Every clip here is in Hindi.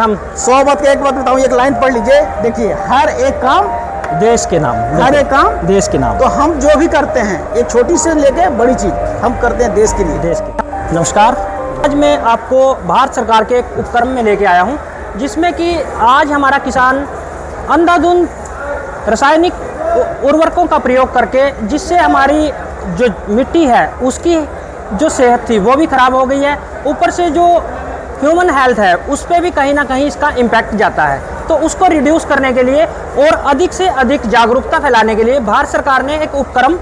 हम 100 बात का एक बात बताऊं, एक लाइन पढ़ लीजिए, देखिए, हर एक काम देश के नाम, हर एक काम देश के नाम। तो हम जो भी करते हैं, एक छोटी से लेके बड़ी चीज हम करते हैं देश के लिए। देश के। नमस्कार, आज मैं आपको भारत सरकार के एक उपक्रम में लेके आया हूं, जिसमें कि आज हमारा किसान अंधाधुंध रासायनिक उर्वरकों का प्रयोग करके, जिससे हमारी जो मिट्टी है उसकी जो सेहत थी वो भी ख़राब हो गई है, ऊपर से जो ह्यूमन हेल्थ है उस पर भी कहीं ना कहीं इसका इम्पैक्ट जाता है। तो उसको रिड्यूस करने के लिए और अधिक से अधिक जागरूकता फैलाने के लिए भारत सरकार ने एक उपक्रम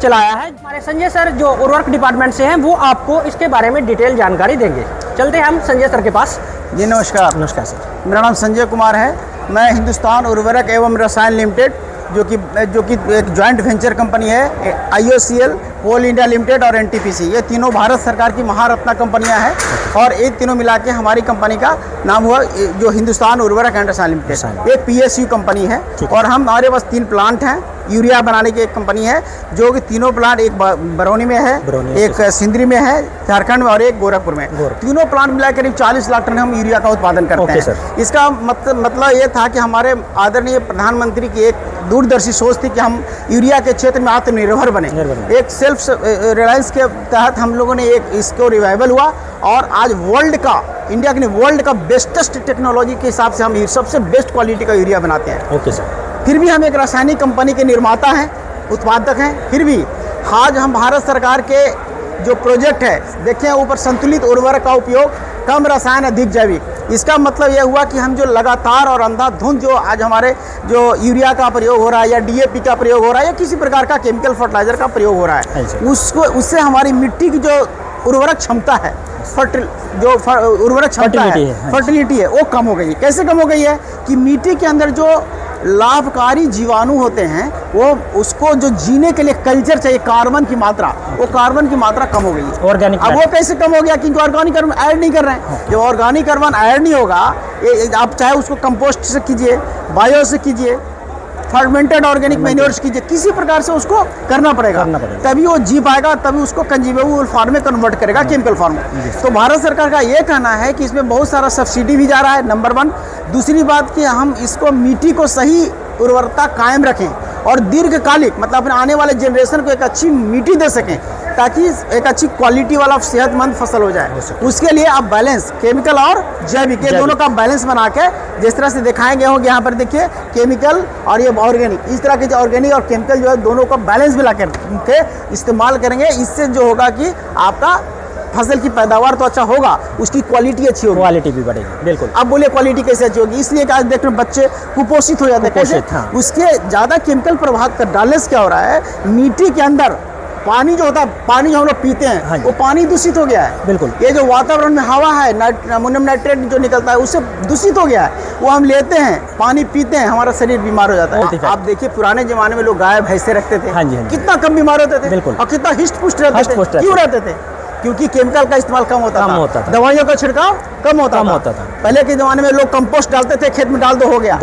चलाया है। हमारे संजय सर जो उर्वरक डिपार्टमेंट से हैं वो आपको इसके बारे में डिटेल जानकारी देंगे। चलते हैं हम संजय सर के पास। जी नमस्कार। नमस्कार सर। मेरा नाम संजय कुमार है। मैं हिंदुस्तान उर्वरक एवं रसायन लिमिटेड जो कि एक जॉइंट वेंचर कंपनी है, IOCL, कोल इंडिया लिमिटेड और NTPC, ये तीनों भारत सरकार की महारत्ना कंपनियां हैं और ये तीनों मिला के हमारी कंपनी का नाम हुआ जो हिंदुस्तान उर्वरक एंड रसायन लिमिटेड। ये PSU कंपनी है और हमारे पास 3 प्लांट हैं। यूरिया बनाने की एक कंपनी है जो कि तीनों प्लांट, एक बरौनी में है, एक सिंदरी में है झारखंड में और एक गोरखपुर में। तीनों प्लांट मिला करीब 40 लाख टन हम यूरिया का उत्पादन करते हैं। इसका मतलब ये था कि हमारे आदरणीय प्रधानमंत्री की एक दूरदर्शी सोच थी कि हम यूरिया के क्षेत्र में आत्मनिर्भर बने। एक सेल्फ रिलायंस के तहत हम लोगों ने एक इसको रिवाइवल हुआ और आज वर्ल्ड का, इंडिया के वर्ल्ड का बेस्टेस्ट टेक्नोलॉजी के हिसाब से हम सबसे बेस्ट क्वालिटी का यूरिया बनाते हैं। Okay sir. फिर भी हम एक रासायनिक कंपनी के निर्माता हैं, उत्पादक हैं। फिर भी आज हम भारत सरकार के जो प्रोजेक्ट है, देखें ऊपर, संतुलित उर्वरक का उपयोग, कम रसायन अधिक जैविक। इसका मतलब यह हुआ कि हम जो लगातार और अंधाधुंध जो आज हमारे जो यूरिया का प्रयोग हो रहा है या DAP का प्रयोग हो रहा है या किसी प्रकार का केमिकल फर्टिलाइजर का प्रयोग हो रहा है, उससे हमारी मिट्टी की जो उर्वरक क्षमता है, उर्वरक क्षमता है, फर्टिलिटी है, वो कम हो गई है। कैसे कम हो गई है कि मिट्टी के अंदर जो लाभकारी जीवाणु होते हैं वो उसको जो जीने के लिए कल्चर चाहिए, कार्बन की मात्रा, वो कार्बन की मात्रा कम हो गई है। ऑर्गेनिक अब वो कैसे कम हो गया? क्योंकि ऑर्गेनिक कार्बन ऐड नहीं कर रहे हैं। जब ऑर्गेनिक कार्बन ऐड नहीं होगा, आप चाहे उसको कंपोस्ट से कीजिए, बायो से कीजिए, फर्मेंटेड ऑर्गेनिक मैन्योर कीजिए, किसी प्रकार से उसको करना पड़ेगा, तभी वो जी पाएगा, तभी उसको कंज्यूमेबल फार्म में कन्वर्ट करेगा, केमिकल फार्म में। तो भारत सरकार का ये कहना है कि इसमें बहुत सारा सब्सिडी भी जा रहा है, नंबर 1। दूसरी बात कि हम इसको मिट्टी को सही उर्वरता कायम रखें और दीर्घकालिक, मतलब अपने आने वाले जनरेशन को एक अच्छी मिट्टी दे सकें ताकि एक अच्छी क्वालिटी वाला सेहतमंद फसल हो जाए। उसके लिए आप बैलेंस, केमिकल और जैविक, ये दोनों का बैलेंस बना के, जिस तरह से दिखाएंगे होंगे यहाँ पर देखिए, केमिकल और ये ऑर्गेनिक, इस तरह के जो ऑर्गेनिक और केमिकल जो है दोनों का बैलेंस मिला के इस्तेमाल करेंगे। इससे जो होगा कि आपका फसल की पैदावार तो अच्छा होगा, उसकी क्वालिटी अच्छी होगी, क्वालिटी भी बढ़ेगी। बिल्कुल। अब बोलिए क्वालिटी कैसे अच्छी होगी? इसलिए कि आज देख रहे बच्चे कुपोषित हो जाते हैं। कैसे? हाँ। उसके ज़्यादा केमिकल प्रभाव कर डालने से क्या हो रहा है, मिट्टी के अंदर पानी जो होता है, पानी जो हम लोग पीते हैं, हाँ, वो पानी दूषित हो गया है। बिल्कुल। ये जो वातावरण में हवा है, अमोनियम नाइट्रेट जो निकलता है, उससे दूषित हो गया है। वो हम लेते हैं, पानी पीते हैं, हमारा शरीर बीमार हो जाता है। आप देखिए पुराने जमाने में लोग गाय भैंसे रखते थे, कितना कम बीमार होते थे। बिल्कुल। और कितना हिष्ट पुष्ट रहते थे। क्यों रहते थे? क्योंकि केमिकल का इस्तेमाल कम होता था, दवाइयों का छिड़काव कम होता था। पहले के जमाने में लोग कंपोस्ट डालते थे, खेत में डाल दो, हो गया।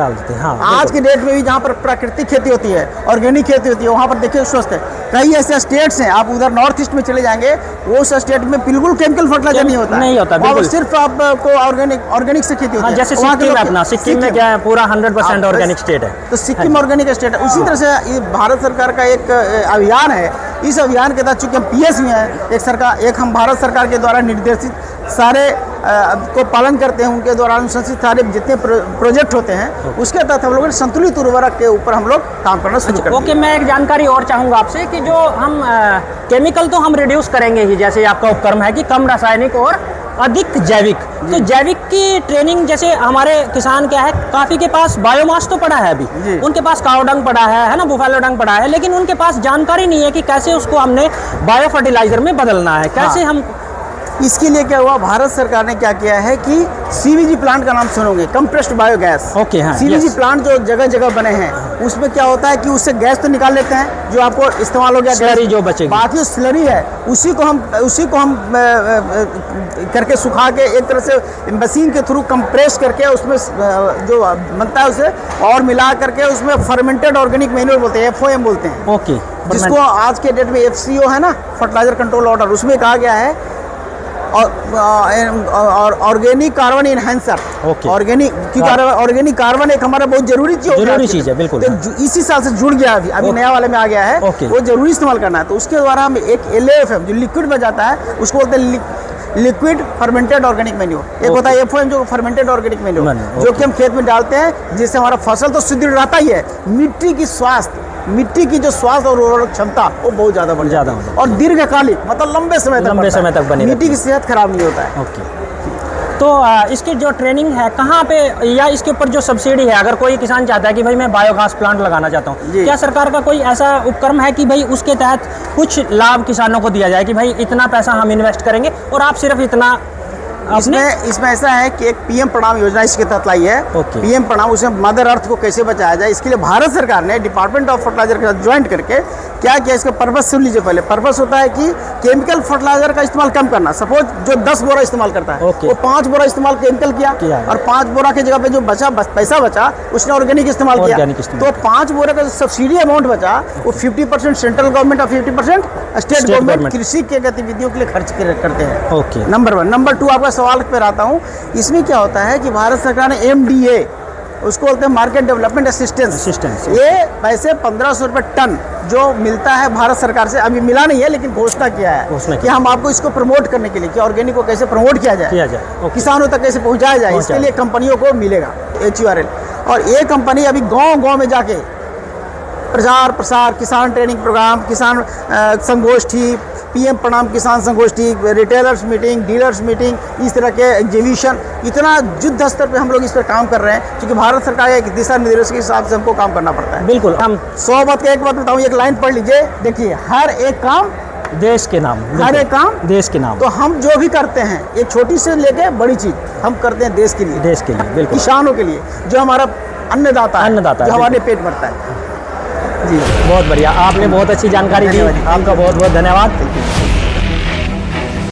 आज के डेट में भी जहाँ पर प्राकृतिक खेती होती है, ऑर्गेनिक खेती होती है, वहाँ पर देखिए स्वस्थ है। कई ऐसे स्टेट्स हैं, आप उधर नॉर्थ ईस्ट में चले जाएंगे, वो स्टेट में बिल्कुल केमिकल फर्टिलाइजर नहीं होता, सिर्फ आपको ऑर्गेनिक से खेती होती है। जैसे सिक्किम में क्या है, पूरा 100% ऑर्गेनिक स्टेट है, तो सिक्किम ऑर्गेनिक स्टेट है। उसी तरह से ये भारत सरकार का एक अभियान है। इस अभियान के तहत चूंकि हम PSU हैं, एक हम भारत सरकार के द्वारा निर्देशित सारे को पालन करते हैं, उनके द्वारा अनुशंसित सारे जितने प्रोजेक्ट होते हैं, उसके तहत हम लोग संतुलित उर्वरक के ऊपर हम लोग काम करना शुरू करते हैं। ओके, मैं एक जानकारी और चाहूँगा आपसे कि जो हम केमिकल तो हम रिड्यूस करेंगे ही, जैसे आपका उपक्रम है कि कम रासायनिक और अधिक जैविक। तो जैविक की ट्रेनिंग, जैसे हमारे किसान क्या है, काफ़ी के पास बायोमास तो पड़ा है अभी, उनके पास काऊ डंग पड़ा है ना, बुफालो डंग पड़ा है, लेकिन उनके पास जानकारी नहीं है कि कैसे उसको हमने बायो फर्टिलाइजर में बदलना है, कैसे हम। इसके लिए क्या हुआ, भारत सरकार ने क्या किया है कि CBG प्लांट का नाम सुनोगे, कंप्रेस्ड बायोगैस। ओके, हाँ। CBG प्लांट जो जगह जगह बने हैं, उसमें क्या होता है कि उससे गैस तो निकाल लेते हैं जो आपको इस्तेमाल हो गया, स्लरी जो बचेगी, बाकी स्लरी है उसी को हम करके सुखा के एक तरह से मशीन के थ्रू कंप्रेस करके उसमें जो बनता है उसे और मिला करके उसमें फर्मेंटेड ऑर्गेनिक मैन्योर बोलते हैं, FOM बोलते हैं। ओके। जिसको आज के डेट में FCO है ना, फर्टिलाइजर कंट्रोल ऑर्डर, उसमें कहा गया है और organic carbon enhancer. Okay. Organic carbon एक हमारा बहुत जरूरी चीज जरूरी चीज़ है, बिल्कुल। तो इसी साल से जुड़ गया, अभी नया वाले में आ गया है। ओके। वो जरूरी इस्तेमाल करना है। तो उसके द्वारा हम एक LAFM जो लिक्विड में जाता है उसको बोलते हैं लिक्विड फर्मेंटेड ऑर्गेनिक मैन्योर। एक होता है FOM जो फर्मेंटेड ऑर्गेनिक मैन्योर, जो कि हम खेत में डालते हैं, जिससे हमारा फसल तो सुदृढ़ रहता ही है, मिट्टी की जो स्वास्थ्य और उर्वरक क्षमता वो बहुत ज़्यादा बढ़ जाता है और दीर्घकालिक मतलब लंबे समय तक बनी, मिट्टी की सेहत खराब नहीं होता है। ओके। तो इसकी जो ट्रेनिंग है कहाँ पे, या इसके ऊपर जो सब्सिडी है, अगर कोई किसान चाहता है कि भाई मैं बायोगैस प्लांट लगाना चाहता हूँ, क्या सरकार का कोई ऐसा उपक्रम है कि भाई उसके तहत कुछ लाभ किसानों को दिया जाए कि भाई इतना पैसा हम इन्वेस्ट करेंगे और आप सिर्फ इतना? इसमें ऐसा है कि एक PM प्रणाम योजना इसके तहत लाई है। ओके। PM प्रणाम, उसमें मदर अर्थ को कैसे बचाया जाए, इसके लिए भारत सरकार ने डिपार्टमेंट ऑफ फर्टिलाइजर के साथ ज्वाइंट करके क्या किया, इसका पर्पस सुन लीजिए पहले। पर्पस होता है कि केमिकल फर्टिलाइजर का इस्तेमाल कम करना। सपोज जो 10 बोरा इस्तेमाल करता है, वो 5 बोरा इस्तेमाल केमिकल किया और 5 बोरा की जगह पे जो पैसा बचा उसने ऑर्गेनिक इस्तेमाल किया। तो 5 बोरा का जो सब्सिडी अमाउंट बचा वो 50% सेंट्रल गवर्नमेंट और 50% स्टेट गवर्नमेंट कृषि के गतिविधियों के लिए खर्च करते हैं। ओके। नंबर 1। नंबर 2 आपका सवाल पर आता हूँ। इसमें क्या होता है कि भारत सरकार ने MDA, उसको बोलते हैं मार्केट डेवलपमेंट असिस्टेंस, ये पैसे 1500 रुपये टन जो मिलता है भारत सरकार से, अभी मिला नहीं है लेकिन घोषणा किया है कि हम आपको इसको प्रमोट करने के लिए कि ऑर्गेनिक को कैसे प्रमोट किया जाए, किसानों तक कैसे पहुंचाया जाए, इसके लिए कंपनियों को मिलेगा HURL। और ये कंपनी अभी गांव-गांव में जाके प्रचार प्रसार, किसान ट्रेनिंग प्रोग्राम, किसान संगोष्ठी, PM प्रणाम किसान संगोष्ठी, रिटेलर्स मीटिंग, डीलर्स मीटिंग, इस तरह के एग्जीबिशन, इतना युद्ध स्तर पे हम लोग इस पर काम कर रहे हैं क्योंकि भारत सरकार के दिशा निर्देश के हिसाब से हमको काम करना पड़ता है। बिल्कुल। हम 100 बात का एक बात बताऊँ, एक लाइन पढ़ लीजिए, देखिए, हर एक काम देश के नाम, हर एक काम देश के नाम। तो हम जो भी करते हैं, एक छोटी से लेके बड़ी चीज हम करते हैं देश के लिए, बिल्कुल, किसानों के लिए, जो हमारा अन्नदाता है, जो हमारे पेट भरता है। जी, बहुत बढ़िया, आपने बहुत अच्छी जानकारी दी, आपका बहुत बहुत धन्यवाद।